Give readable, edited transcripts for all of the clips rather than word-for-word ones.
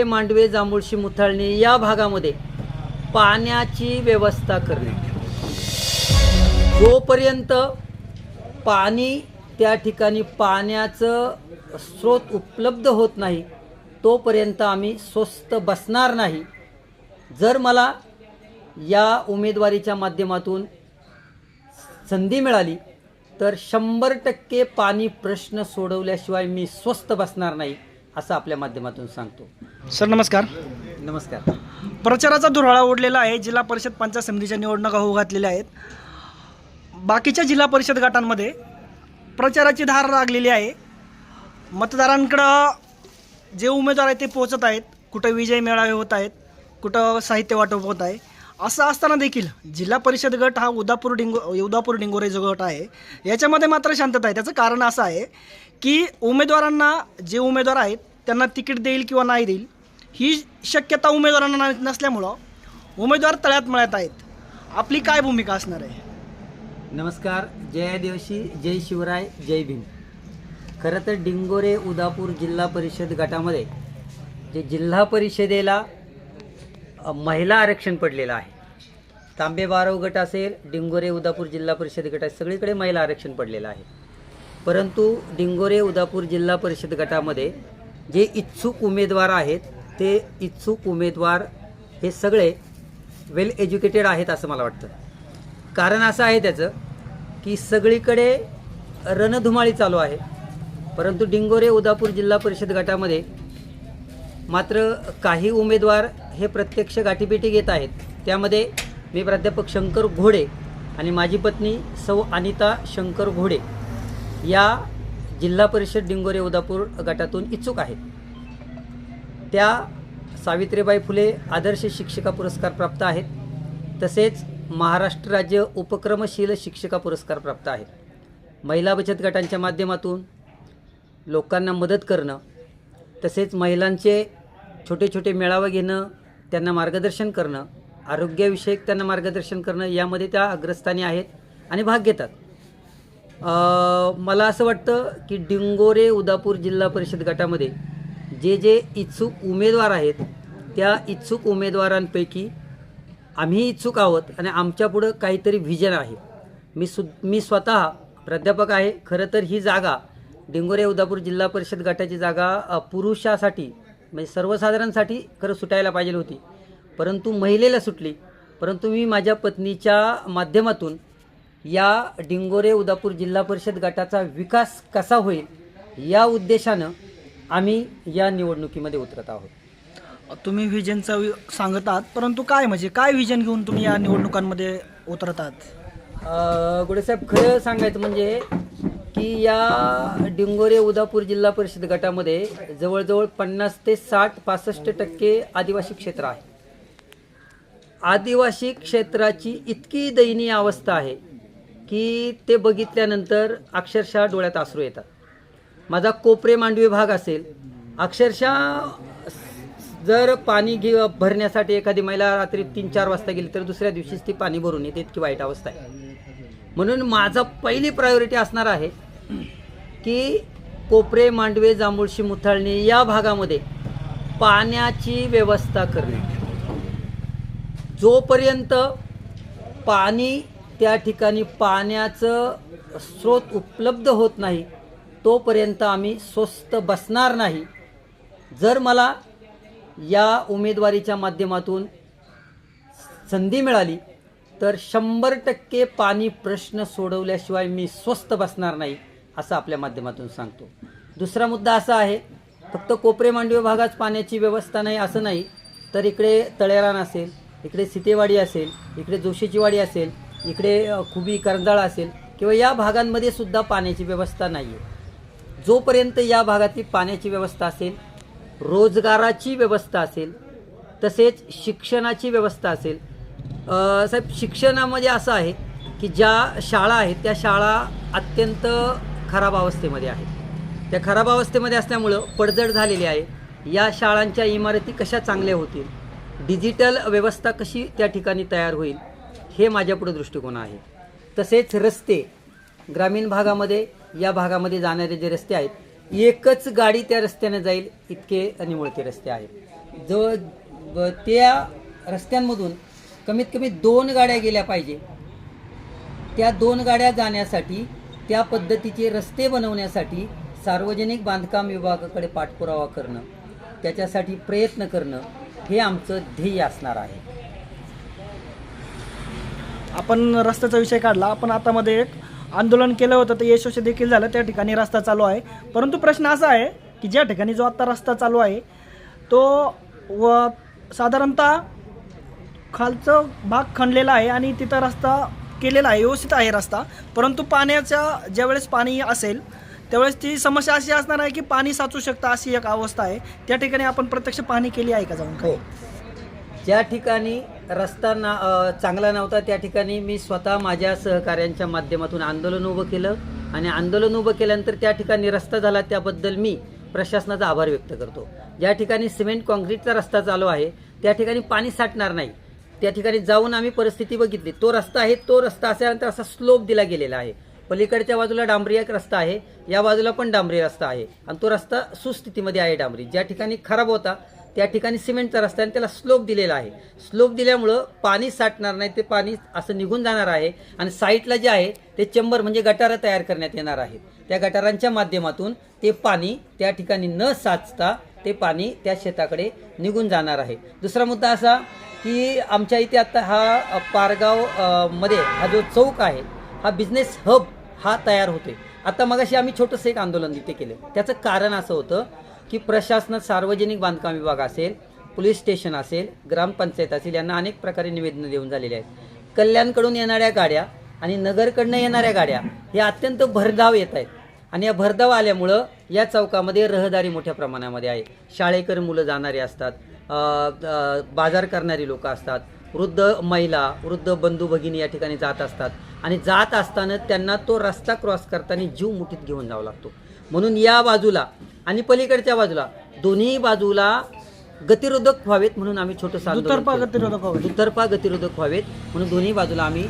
मांडवे, जांभुळशी, मुथाळणी या भागामध्ये पाण्याची व्यवस्था करणे. जोपर्यंत पाणी त्या ठिकाणी पाण्याचं स्रोत उपलब्ध होत नाही तोपर्यंत आम्ही स्वस्थ बसणार नाही. जर मला या उमेदवारीच्या माध्यमातून संधी मिळाली तर 100% पाणी प्रश्न सोडवल्याशिवाय मी स्वस्थ बसणार नाही असं आपल्या माध्यमातून सांगतो. सर नमस्कार. नमस्कार. प्रचाराचा धुराळा उडलेला आहे. जिल्हा परिषद पंचायत समितीच्या निवडणुका होऊ घातलेल्या आहेत. बाकीच्या जिल्हा परिषद गटांमध्ये प्रचाराची धार लागलेली आहे. मतदारांकडं जे उमेदवार आहेत ते पोहोचत आहेत. कुठं विजय मेळावे होत आहेत, कुठं साहित्य वाटप होत आहे. असं असताना देखील जिल्हा परिषद गट हा उदापूर डिंगोरे जो गट आहे याच्यामध्ये मात्र शांतता आहे. त्याचं कारण असं आहे की उमेदवारांना जे उमेदवार आहेत त्यांना तिकीट देईल किंवा नाही देईल ही शक्यता उमेदवारांना नसल्यामुळं उमेदवार तळ्यात मळ्यात आहेत. आपली काय भूमिका असणार आहे? नमस्कार. जय आदिवासी, जय शिवराय, जय भीम. खरं तर डिंगोरे उदापूर जिल्हा परिषद गटामध्ये जे जिल्हा परिषदेला महिला आरक्षण पडलेलं आहे. तांबे बारव गट असेल, डिंगोरे उदापूर जिल्हा परिषद गट आहे, सगळीकडे महिला आरक्षण पडलेलं आहे. परंतु डिंगोरे उदापूर जिल्हा परिषद गटामध्ये जे इच्छुक उमेदवार आहेत ते इच्छुक उमेदवार हे सगळे वेल एज्युकेटेड आहेत असं मला वाटतं. कारण असं आहे त्याचं की सगळीकडे रणधुमाळी चालू आहे. परंतु डिंगोरे उदापूर जिल्हा परिषद गटामध्ये मात्र काही उमेदवार हे प्रत्यक्ष गाठीभेटी घेत आहेत. त्यामध्ये मी प्राध्यापक शंकर घोडे आणि माझी पत्नी सौ अनिता शंकर घोडे या जिल्हा परिषद डिंगोरे उदापूर गटातून इच्छुक आहेत. त्या सावित्रीबाई फुले आदर्श शिक्षिका पुरस्कार प्राप्त आहेत. तसेच महाराष्ट्र राज्य उपक्रमशील शिक्षिका पुरस्कार प्राप्त आहेत. महिला बचत गटांच्या माध्यमातून लोकांना मदत करणं, तसेच महिलांचे छोटे छोटे मेळावे घेणं, त्यांना मार्गदर्शन करणं, आरोग्याविषयक त्यांना मार्गदर्शन करणं यामध्ये त्या अग्रस्थानी आहेत आणि भाग घेतात. मला असं वाटतं की डिंगोरे उदापूर जिल्हा परिषद गटामध्ये जे जे इच्छुक उमेदवार आहेत त्या इच्छुक उमेदवारांपैकी आम्ही इच्छुक आहोत आणि आमच्यापुढं काहीतरी व्हिजन आहे. मी स्वतः प्राध्यापक आहे. खरं तर ही जागा डिंगोरे उदापूर जिल्हा परिषद गटाची जागा पुरुषासाठी म्हणजे सर्वसाधारणसाठी खरं सुटायला पाहिजे होती, परंतु महिलेला सुटली. परंतु मी माझ्या पत्नीच्या माध्यमातून या डिंगोरे उदापूर जिल्हा परिषद गटाचा विकास कसा होईल या उद्देशानं आम्ही या निवडणुकीमध्ये उतरत आहोत. तुम्ही व्हिजनचं सांगत आहात, परंतु काय म्हणजे काय व्हिजन घेऊन तुम्ही या निवडणुकांमध्ये उतरत आहात? गोडेसाहेब, खरं सांगायचं म्हणजे की या डिंगोरे उदापूर जिल्हा परिषद गटामध्ये जवळजवळ 50 ते 65% आदिवासी क्षेत्र आहे. आदिवासी क्षेत्राची इतकी दयनीय अवस्था आहे की ते बघितल्यानंतर अक्षरशः डोळ्यात अश्रू येतात. माझा कोपरे मांडवी भाग असेल, अक्षरशः जर पाणी भरण्यासाठी एखादी महिला रात्री 3-4 वाजता गेली तर दुसऱ्या दिवशीच ती पाणी भरून येते, इतकी वाईट अवस्था आहे. म्हणून माझा पहिली प्रायोरिटी असणार आहे की कोपरे मांडवे, जांभुळशी, मुथाळणी या भागामध्ये पाण्याची व्यवस्था करणे. जोपर्यंत पाणी त्या ठिकाणी पाण्याचं स्रोत उपलब्ध होत नाही तोपर्यंत आम्ही स्वस्थ बसणार नाही. जर मला या उमेदवारीच्या माध्यमातून संधी मिळाली तर 100% पाणी प्रश्न सोडवल्याशिवाय मी स्वस्थ बसणार नाही असं आपल्या माध्यमातून सांगतो. दुसरा मुद्दा असा आहे, फक्त कोपरे मांडवे भागात पाण्याची व्यवस्था नाही असं नाही, तर इकडे तळेरान असेल, इकडे सीतेवाडी असेल, इकडे जोशीची वाडी असेल, इकडे खुबी करंजाळा असेल किंवा या भागांमध्ये सुद्धा पाण्याची व्यवस्था नाही आहे. जोपर्यंत या भागातली पाण्याची व्यवस्था असेल, रोजगाराची व्यवस्था असेल, तसेच शिक्षणाची व्यवस्था असेल. साहेब, शिक्षणामध्ये असं आहे की ज्या शाळा आहेत त्या शाळा अत्यंत खराब अवस्थेमध्ये आहेत. त्या खराब अवस्थेमध्ये असल्यामुळं पडझड झालेली आहे. या शाळांच्या इमारती कशा चांगल्या होतील, डिजिटल व्यवस्था कशी त्या ठिकाणी तयार होईल, हे माझ्यापुढे दृष्टिकोन आहे. तसेच रस्ते, ग्रामीण भागामध्ये या भागामध्ये जाणारे जे रस्ते आहेत, एकच गाडी त्या रस्त्याने जाईल इतके निमुळते रस्ते आहेत. त्या रस्त्यांमधून कमीत कमी 2 गाड्या गेल्या पाहिजे. त्या 2 गाड्या जाण्यासाठी त्या पद्धतीचे रस्ते बनवण्यासाठी सार्वजनिक बांधकाम विभागाकडे पाठपुरावा करणं, त्याच्यासाठी प्रयत्न करणं हे आमचं ध्येय असणार आहे. आपण रस्त्याचा विषय काढला, आपण आता मध्ये एक आंदोलन केलं होतं, ते यशस्वी देखील झालं. त्या ठिकाणी रस्ता चालू आहे. परंतु प्रश्न असा आहे की ज्या ठिकाणी जो आता रस्ता चालू आहे तो साधारणतः खालचं भाग खणलेला आहे आणि तिथं रस्ता केलेला आहे, व्यवस्थित आहे रस्ता. परंतु पाण्याच्या ज्यावेळेस पाणी असेल त्यावेळेस ती समस्या अशी असणार आहे की पाणी साचू शकतं, अशी एक अवस्था आहे. त्या ठिकाणी आपण प्रत्यक्ष पाहणी केली आहे का जाऊन? हो, ज्या ठिकाणी रस्ता चांगला नव्हता त्या ठिकाणी मी स्वतः माझ्या सहकाऱ्यांच्या माध्यमातून आंदोलन उभं केलं आणि आंदोलन उभं केल्यानंतर त्या ठिकाणी रस्ता झाला, त्याबद्दल मी प्रशासनाचा आभार व्यक्त करतो. ज्या ठिकाणी सिमेंट कॉन्क्रीटचा रस्ता चालू आहे त्या ठिकाणी पाणी साठणार नाही. त्या ठिकाणी जाऊन आम्ही परिस्थिती बघितली. तो रस्ता आहे, तो रस्ता असल्यानंतर असा स्लोप दिला गेलेला आहे. पलीकडच्या बाजूला डांबरी एक रस्ता आहे, या बाजूला पण डांबरी रस्ता आहे आणि तो रस्ता सुस्थितीमध्ये आहे. डांबरी ज्या ठिकाणी खराब होता त्या ठिकाणी सिमेंटचा रस्ता आणि त्याला स्लोप दिलेला आहे. स्लोप दिल्यामुळं पाणी साठणार नाही, ते पाणी असं निघून जाणार आहे आणि साईडला जे आहे ते चेंबर म्हणजे गटारं तयार करण्यात येणार आहेत. त्या गटारांच्या माध्यमातून ते पाणी त्या ठिकाणी न साचता ते पाणी त्या शेताकडे निघून जाणार आहे. दुसरा मुद्दा असा की आमच्या इथे आता हा पारगाव मध्ये हा जो चौक आहे हा बिझनेस हब हा तयार होतोय. आता मगाशी आम्ही छोटंसं एक आंदोलन तिथे केलं. त्याचं कारण असं होतं की प्रशासनात सार्वजनिक बांधकाम विभाग असेल, पोलीस स्टेशन असेल, ग्रामपंचायत असेल, यांना अनेक प्रकारे निवेदनं देऊन झालेली आहेत. कल्याणकडून येणाऱ्या गाड्या आणि नगरकडनं येणाऱ्या गाड्या हे अत्यंत भरधाव येत आहेत आणि या भरधाव आल्यामुळं या चौकामध्ये रहदारी मोठ्या प्रमाणामध्ये आहे. शाळेकर मुलं जाणारे असतात, बाजार करणारी लोक असतात, वृद्ध महिला, वृद्ध बंधू भगिनी या ठिकाणी जात असतात आणि जात असताना त्यांना तो रस्ता क्रॉस करताना जीव मुठीत घेऊन जावं लागतो. म्हणून या बाजूला आणि पलीकडच्या बाजूला दोन्ही बाजूला गतिरोधक व्हावेत म्हणून आम्ही छोटंसं दुतर्फा गतिरोधक व्हावेत म्हणून दोन्ही बाजूला आम्ही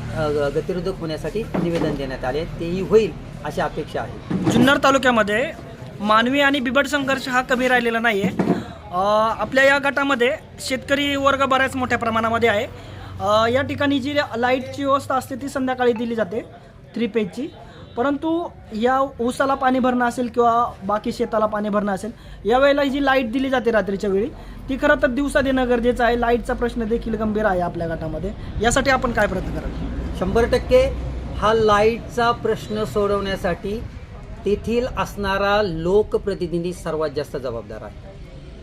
गतिरोधक होण्यासाठी निवेदन देण्यात आले. तेही होईल अशी अपेक्षा आहे. जुन्नर तालुक्यामध्ये मानवी आणि बिबट संघर्ष हा कमी राहिलेला नाही आहे. आपल्या या गटामध्ये शेतकरी वर्ग बऱ्याच मोठ्या प्रमाणामध्ये आहे. या ठिकाणी जी लाईटची व्यवस्था असते ती संध्याकाळी दिली जाते 3 पेजची. परंतु या ऊसाला पाणी भरणं असेल किंवा बाकी शेताला पाणी भरणं असेल, यावेळेला जी लाईट दिली जाते रात्रीच्या वेळी ती खरं तर दिवसा देणं गरजेचं आहे. लाईटचा प्रश्न देखील गंभीर आहे आपल्या गटामध्ये. यासाठी आपण काय प्रयत्न कराल? 100% हा लाईटचा प्रश्न सोडवण्यासाठी तेथील असणारा लोकप्रतिनिधी सर्वात जास्त जबाबदार आहे.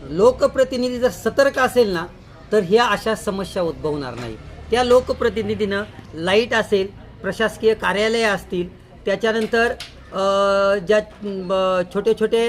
लोकप्रतिनिधी जर सतर्क असेल ना तर ह्या अशा समस्या उद्भवणार नाही. त्या लोकप्रतिनिधीनं लाईट असेल, प्रशासकीय कार्यालय असतील, त्याच्यानंतर ज्या छोटे छोटे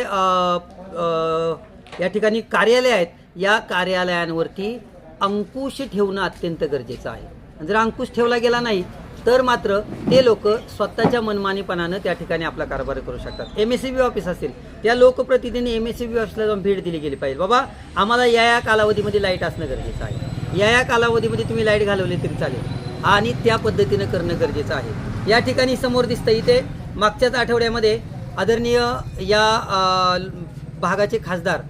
या ठिकाणी कार्यालय आहेत, या कार्यालयांवरती अंकुश ठेवणं अत्यंत गरजेचं आहे. जर अंकुश ठेवला गेला नाही तर मात्र ते लोक स्वतःच्या मनमानीपणानं त्या ठिकाणी आपला कारभार करू शकतात. MSEB ऑफिस असेल, त्या लोकप्रतिनिधींनी MSEB ऑफिसला जाऊन भेट दिली गेली पाहिजे. बाबा आम्हाला या कालावधीमध्ये लाईट असणं गरजेचं आहे, या कालावधीमध्ये तुम्ही लाईट घालवली तरी चालेल आणि त्या पद्धतीनं करणं गरजेचं आहे. या ठिकाणी समोर दिसतं इथे मागच्याच आठवड्यामध्ये आदरणीय या भागाचे खासदार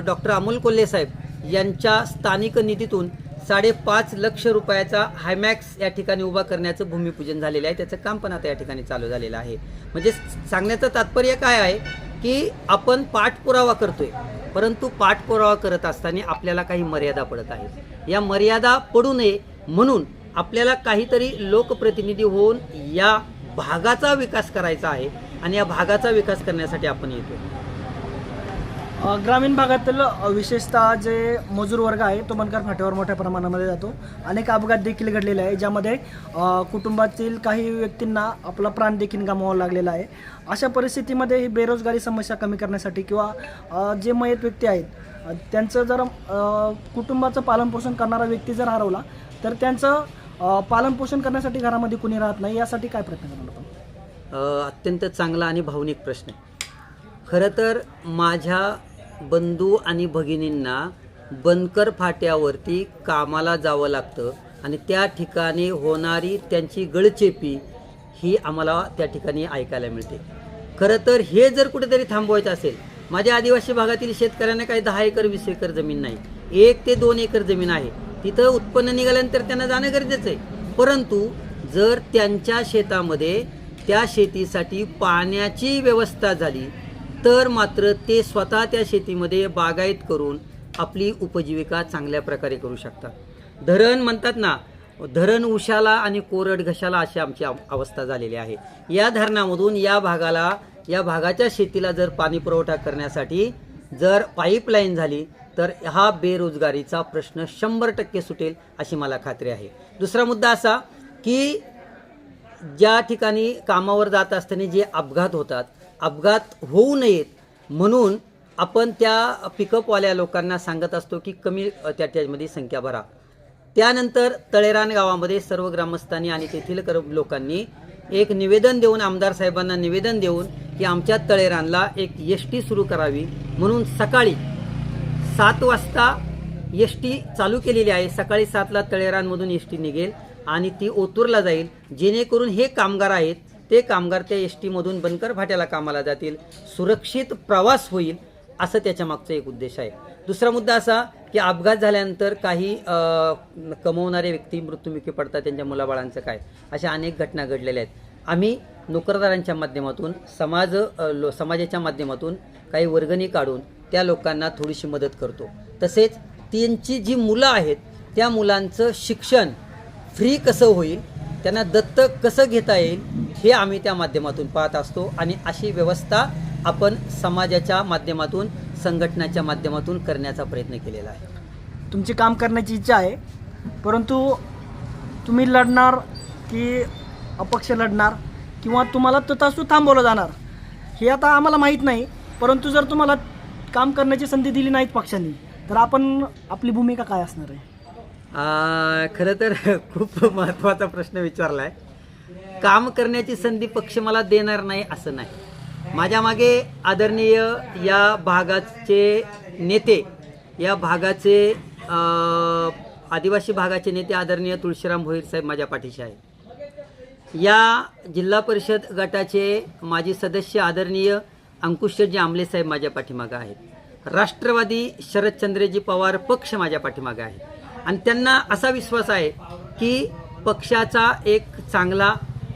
डॉक्टर अमोल कोल्हे साहेब यांच्या स्थानिक निधीतून 5.5 लाख रुपयाचा हायमॅक्स या ठिकाणी उभा करण्याचं भूमिपूजन झालेलं आहे. त्याचं काम पण आता या ठिकाणी चालू झालेलं आहे. म्हणजे सांगण्याचं तात्पर्य काय आहे की आपण पाठपुरावा करतोय, परंतु पाठपुरावा करत असताना आपल्याला काही मर्यादा पडत आहेत. या मर्यादा पडू नये म्हणून आपल्याला काहीतरी लोकप्रतिनिधी होऊन या भागाचा विकास करायचा आहे आणि या भागाचा विकास करण्यासाठी आपण येतो. ग्रामीण भागातील विशेषतः जे मजूर वर्ग आहे तो मनकर फाट्यावर मोठ्या प्रमाणामध्ये जातो. अनेक अपघात देखील घडलेले आहे ज्यामध्ये कुटुंबातील काही व्यक्तींना आपला प्राण देखील गमावावा लागलेला आहे. अशा परिस्थितीमध्ये ही बेरोजगारी समस्या कमी करण्यासाठी किंवा जे मयत व्यक्ती आहेत त्यांचं जर कुटुंबाचं पालनपोषण करणारा व्यक्ती जर हरवला तर त्यांचं पालनपोषण करण्यासाठी घरामध्ये कुणी राहत नाही. यासाठी काय प्रयत्न करणार आपण? अत्यंत चांगला आणि भावनिक प्रश्न आहे. खरं तर माझ्या बंधू आणि भगिनींना बनकर फाट्यावरती कामाला जावं लागतं आणि त्या ठिकाणी होणारी त्यांची गळचेपी ही आम्हाला त्या ठिकाणी ऐकायला मिळते. खरं तर हे जर कुठेतरी थांबवायचं असेल, माझ्या आदिवासी भागातील शेतकऱ्यांना काही 10 एकर 20 एकर जमीन नाही, 1 ते 2 एकर जमीन आहे. तिथं उत्पन्न निघाल्यानंतर त्यांना जाणं गरजेचं आहे. परंतु जर त्यांच्या शेतामध्ये त्या शेतीसाठी पाण्याची व्यवस्था झाली तर मात्र ते स्वतः त्या शेतीमध्ये बागायत करून आपली उपजीविका चांगल्या प्रकारे करू शकतात. धरण म्हणतात ना, धरण उशाला आणि कोरड घशाला अशी आमची अवस्था झालेली आहे. या धरणामधून या भागाच्या शेतीला जर पाणी पुरवठा करण्यासाठी जर पाईपलाईन झाली तर हा बेरोजगारीचा प्रश्न 100% सुटेल अशी मला खात्री आहे. दुसरा मुद्दा असा की ज्या ठिकाणी कामावर जात असताना जे अपघात होतात, अपघात होऊ नयेत म्हणून आपण त्या पिकअपवाल्या लोकांना सांगत असतो की कमी त्याच्यामध्ये संख्या भरा. त्यानंतर तळेरान गावामध्ये सर्व ग्रामस्थांनी आणि तेथील लोकांनी एक निवेदन देऊन, आमदार साहेबांना निवेदन देऊन की आमच्या तळेरानला एक एस-टी सुरू करावी म्हणून सकाळी 7 वाजता एस-टी चालू केलेली आहे. सकाळी 7ला तळेरानमधून एस-टी निघेल आणि ती ओतूरला जाईल, जेणेकरून हे कामगार आहेत ते कामगार त्या एस-टीमधून बनकर फाट्याला कामाला जातील, सुरक्षित प्रवास होईल, असं त्याच्या मागचा एक उद्देश आहे. दुसरा मुद्दा असा की अपघात झाल्यानंतर काही कमवणारे व्यक्ती मृत्युमुखी पडतात, त्यांच्या मुलाबाळांचं काय, अशा अनेक घटना घडलेल्या आहेत. आम्ही नोकरदारांच्या माध्यमातून समाजाच्या माध्यमातून काही वर्गणी काढून त्या लोकांना थोडीशी मदत करतो. तसेच त्यांची जी मुलं आहेत त्या मुलांचं शिक्षण फ्री कसं होईल, त्यांना दत्तक कसं घेता येईल हे आम्ही त्या माध्यमातून पाहत असतो. आणि अशी व्यवस्था आपण समाजाच्या माध्यमातून, संघटनाच्या माध्यमातून करण्याचा प्रयत्न केलेला आहे. तुमची काम करण्याची इच्छा आहे, परंतु तुम्ही लढणार की अपक्ष लढणार किंवा तुम्हाला तथास्तु थांबवलं जाणार हे आता आम्हाला माहीत नाही. परंतु जर तुम्हाला काम करण्याची संधी दिली नाहीत पक्षांनी तर आपली भूमिका काय असणार आहे? खरं तर खूप महत्त्वाचा प्रश्न विचारला आहे. काम करण्याची संधी पक्ष मला देणार नाही असं नाही. माझ्या मागे आदरणीय या भागाचे नेते, या भागाचे आदिवासी भागाचे नेते आदरणीय तुळशीराम भोईर साहेब माझ्या पाठीशी आहेत. या जिल्हा परिषद गटाचे माजी सदस्य आदरणीय अंकुशजी आमले साहेब माझ्या पाठीमागे आहेत. राष्ट्रवादी शरदचंद्रजी पवार पक्ष माझ्या पाठीमागे आहे. आणि त्यांना असा विश्वास आहे की पक्षाचा एक चांगला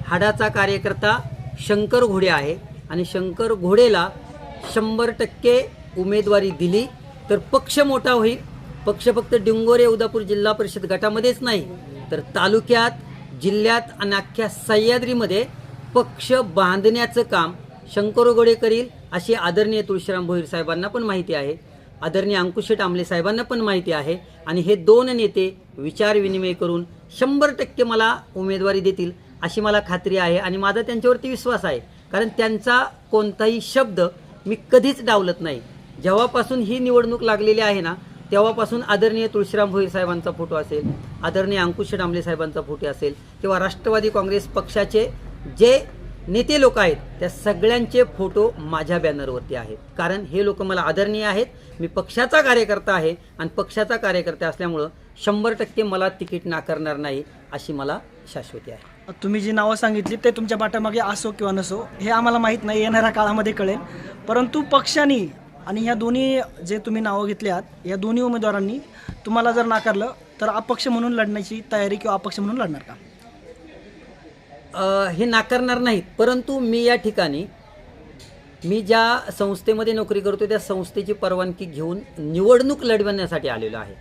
हाडाचा कार्यकर्ता शंकर घोडे आहे आणि शंकर घोडेला 100% उमेदवारी दिली तर पक्ष मोठा होईल. पक्ष फक्त डिंगोरे उदापूर जिल्हा परिषद गटामध्येच नाही तर तालुक्यात, जिल्ह्यात आणि अख्ख्या सह्याद्रीमध्ये पक्ष बांधण्याचं काम शंकर घोडे करील अशी आदरणीय तुळशीराम भोईर साहेबांना पण माहिती आहे, आदरणीय अंकुशेट आमले साहेबांना पण माहिती आहे. आणि हे दोन नेते विचार विनिमय करून 100% मला उमेदवारी देतील अशी मला खात्री आहे. आणि माझा त्यांच्यावरती विश्वास आहे, कारण त्यांचा कोणताही शब्द मी कधीच डावलत नाही. जेव्हापासून ही निवडणूक लागलेली आहे ना, तेव्हापासून आदरणीय तुळशीराम भोईर साहेबांचा फोटो असेल, आदरणीय अंकुशेट आमले साहेबांचा फोटो असेल किंवा राष्ट्रवादी काँग्रेस पक्षाचे जे नेते लोक आहेत त्या सगळ्यांचे फोटो माझ्या बॅनरवरती आहेत. कारण हे लोक मला आदरणीय आहेत. मी पक्षाचा कार्यकर्ता आहे आणि पक्षाचा कार्यकर्ता असल्यामुळं 100% मला तिकीट नाकारणार नाही अशी मला शाश्वती आहे. तुम्ही जी नावं सांगितली ते तुमच्या पाठीमागे असो किंवा नसो हे आम्हाला माहीत नाही, येणाऱ्या काळामध्ये कळेल. परंतु पक्षाने आणि ह्या दोन्ही जे तुम्ही नावं घेतली आहात या दोन्ही उमेदवारांनी तुम्हाला जर नाकारलं तर अपक्ष म्हणून लढण्याची तयारी किंवा अपक्ष म्हणून लढणार का? हे नाकारणार नाहीत. परंतु मी या ठिकाणी मी ज्या संस्थेमध्ये नोकरी करतो त्या संस्थेची परवानगी घेऊन निवडणूक लढवण्यासाठी आलेलो आहे.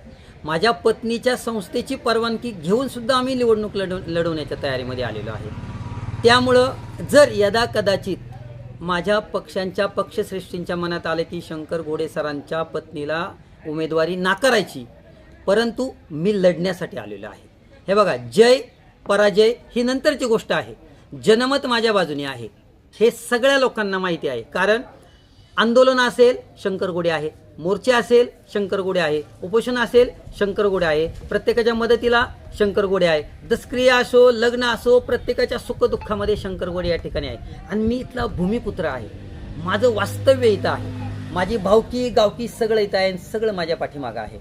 माझ्या पत्नीच्या संस्थेची परवानगी घेऊन सुद्धा आम्ही निवडणूक लढवण्याच्या तयारीमध्ये आलेलो आहे. त्यामुळं जर यदा कदाचित माझ्या पक्षांच्या पक्षश्रेष्ठींच्या मनात आले की शंकर घोडे सरांच्या पत्नीला उमेदवारी नाकारायची, परंतु मी लढण्यासाठी आलेलो आहे. हे बघा, जय पराजय ही नंतरची गोष्ट आहे. जनमत माझ्या बाजूने आहे हे सगळ्या लोकांना माहिती आहे. कारण आंदोलन असेल शंकर घोडे आहे, मोर्चे असेल शंकर घोडे आहे, उपोषण असेल शंकर घोडे आहे, प्रत्येकाच्या मदतीला शंकर घोडे आहे, दसक्रिया असो, लग्न असो, प्रत्येकाच्या सुखदुःखामध्ये शंकर घोडे या ठिकाणी आहे. आणि मी इथला भूमिपुत्र आहे. माझं वास्तव्य इथं आहे. माझी भावकी गावकी सगळं इथं आहे. सगळं माझ्या पाठीमागं आहे.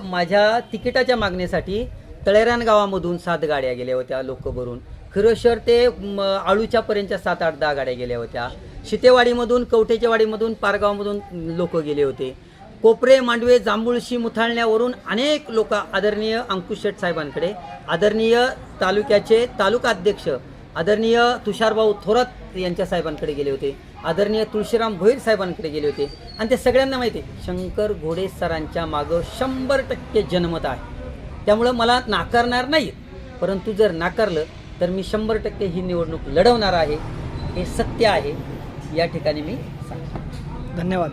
माझ्या तिकिटाच्या मागणीसाठी तळेरान गावामधून 7 गाड्या गेल्या होत्या लोक भरून. खिरोशर ते आळूच्यापर्यंतच्या 7-8-10 गाड्या गेल्या होत्या. शितेवाडीमधून, कवठेच्या वाडीमधून, पारगावमधून लोक गेले होते. कोपरे, मांडवे, जांभुळशी, मुथाळण्यावरून अनेक लोक आदरणीय अंकुश शेठ साहेबांकडे, आदरणीय तालुक्याचे तालुका अध्यक्ष आदरणीय तुषारभाऊ थोरात यांच्या साहेबांकडे गेले होते, आदरणीय तुळशीराम भोईर साहेबांकडे गेले होते. आणि ते सगळ्यांना माहिती आहे शंकर घोडे सरांच्या मागं 100% जनमत आहे. त्यामुळं मला नाकारणार नाही, परंतु जर नाकारलं तर मी 100% ही निवडणूक लढवणार आहे. हे सत्य आहे, या ठिकाणी मी सांगतो. धन्यवाद.